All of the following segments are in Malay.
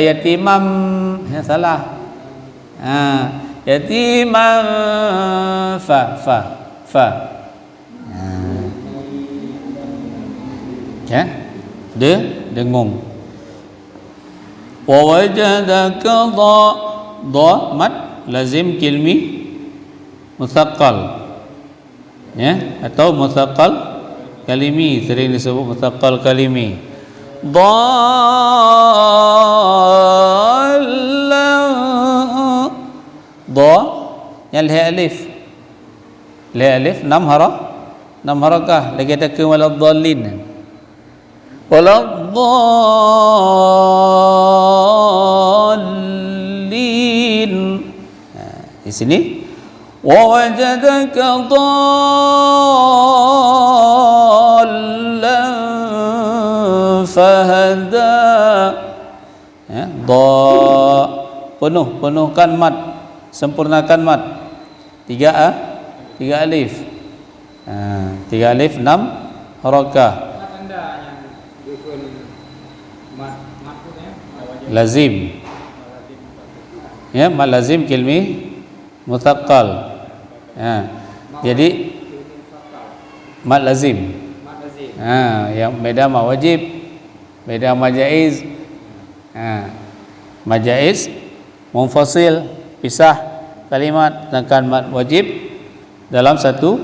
yatimam, ya salah. Yatimam fa. Ya, dengung. Wa wajadaka dha mad lazim kilmi musaqqal, ya, atau musaqqal kalimi, sering disebut musaqqal kalimi. Dha yang alif 6 harakah, lagi ada ke waladdallin. Waladdallin. Di sini wa wajadaka dhallan fahada, ya, penuhkan mad, sempurnakan mad, 3 alif, 3 alif 6 harakah. Lazim, ya, mad lazim kilmi muthaqqal, ya, jadi mad lazim, yang beda mad wajib, beda mad jaiz. Mad jaiz munfasil, pisah kalimat, sedangkan mad wajib dalam satu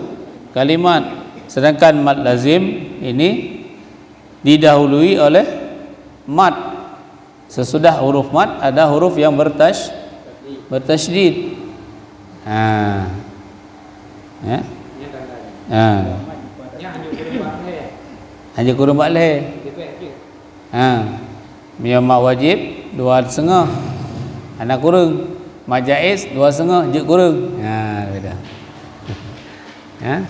kalimat. Sedangkan mad lazim ini didahului oleh mad. Sesudah huruf mad ada huruf yang bertasydid. Ya. Hanya kurung bakleh. Mia mak wajib 2,5, anak kurung. Mak jaiz 2,5, je kurung. Beda. Ya.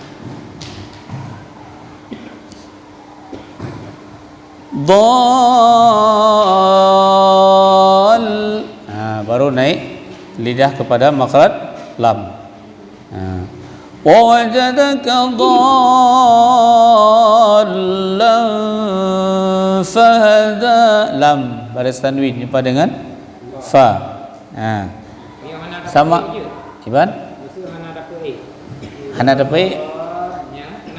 Dhal, baru naik lidah kepada makhraj lam. Wa wajadaka dhallan fahada, lam baris tanwin jumpa dengan fa. Sama Iban hana dapat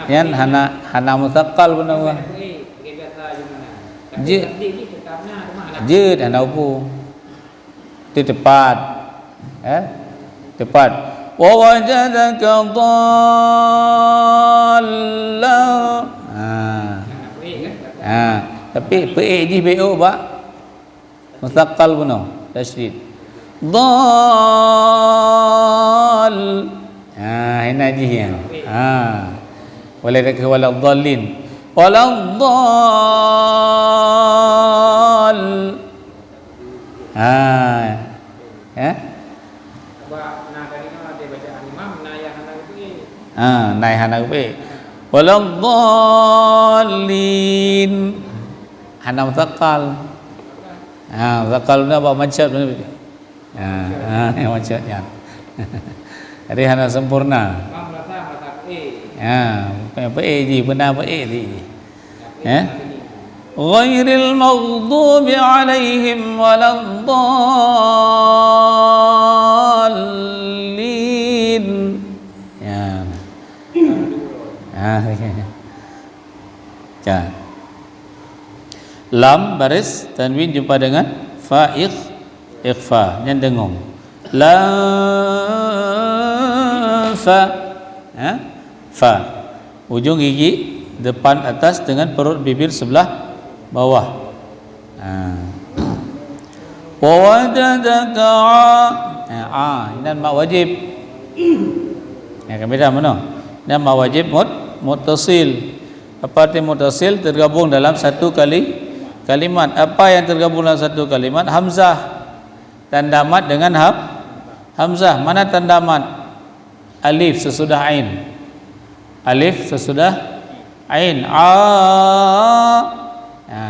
yan hana mutsaqqal pun apa je dan apa itu tepat, tepat. Wa wajadaka dhallan, tapi pe ji bo ba mutsaqqal pun tasydid dhal, hina ji ya, boleh dekat wala dhallin, wala dhal, ya. Naik hana upi wala dhallin, hana mutsaqqal. Mutsaqqal ni apa mancap ni? Mancapnya. Jadi hana sempurna. Apa ji benar apa ji. Ghairil maghdubi alaihim waladdallin. Lam baris tanwin jumpa dengan fa ikhfa, yang dengung. La fa, ujung gigi depan atas dengan perut bibir sebelah bawah. Wa wajadaka ini mak wajib. Yang beda mana? Ini mak wajib muttasil. Apa arti muttasil? Tergabung dalam satu kalimat. Apa yang tergabung dalam satu kalimat? Hamzah. Tanda mat dengan hamzah. Mana tanda mat? Alif sesudah ain. Alif sesudah ain.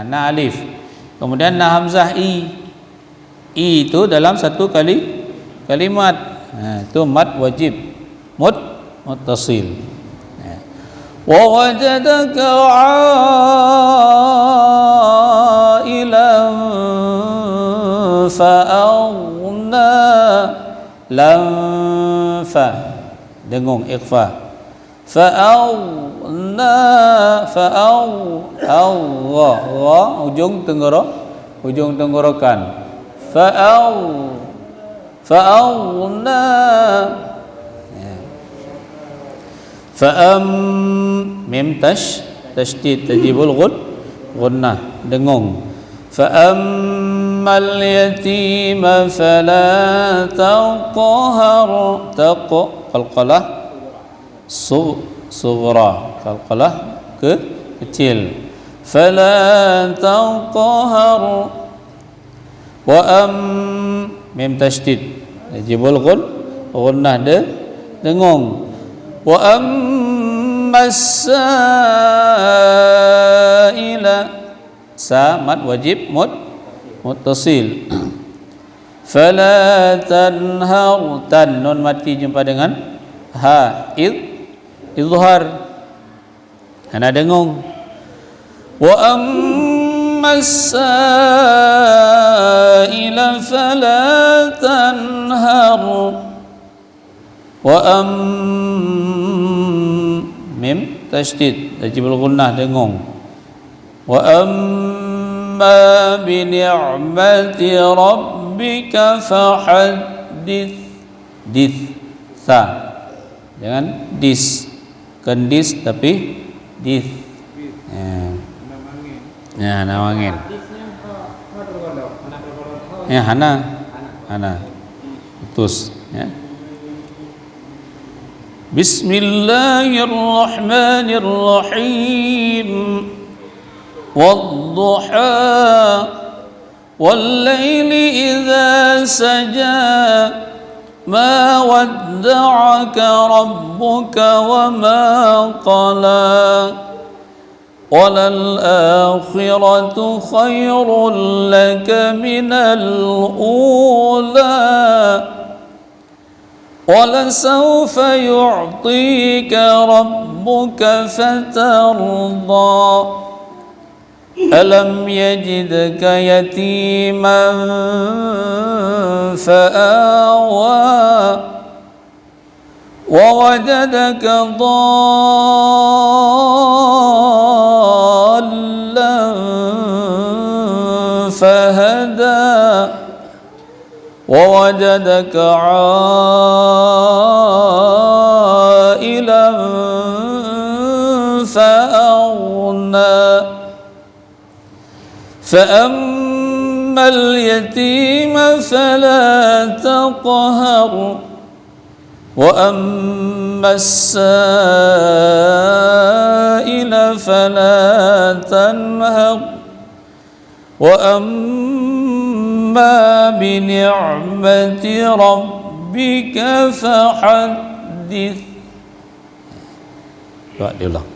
Na alif. Kemudian na hamzah i. I itu dalam satu kalimat. Itu mat wajib. Muttasil. Wa wajadaka 'ailan fa'awna lam fa dengung ikhfa fa'awna Allah ra ujung tenggorokan fa'awna mim tashdid tajibul gunnah dengung fa'ammal yatima fala taqhar qalqalah sughra qalqalah kecil fala taqhar wa mim tashdid tajibul gunnah dengung wa ammas sa'ila sa mad wajib muttasil fala tanhar tan nun mati jumpa dengan ha izhar ana dengung wa ammas sa'ila fala tanhar wa mim tashdid tajibul gunnah dengung wa amma bi ni'mati rabbika fahaddits sa jangan kendis tapi dis nawangin hana putus ya. Bismillahirrahmanirrahim wadduha wallaili idza saja ma wadda'aka rabbuka wa ma qala walal akhiratu khairul laka minal ula وَلَسَوْفَ يُعْطِيكَ رَبُّكَ فَتَرْضَى أَلَمْ يَجِدْكَ يَتِيمًا فَآوَى وَوَجَدَكَ ضَالًّا فَهَدَى ووجدك عائلا فأغنى فأما اليتيم فلا تقهر وأما السائل فلا تنهر وأما بنعمة ربك فحدث. Doa diulang.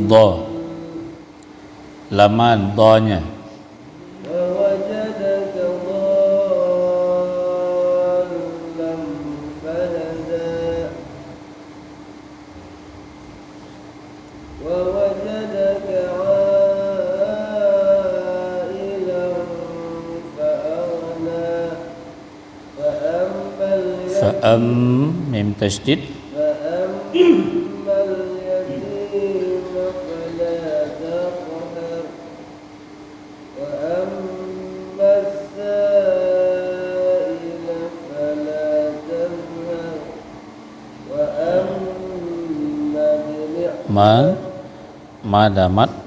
Do laman do-nya fa'am mim tasydid ma damat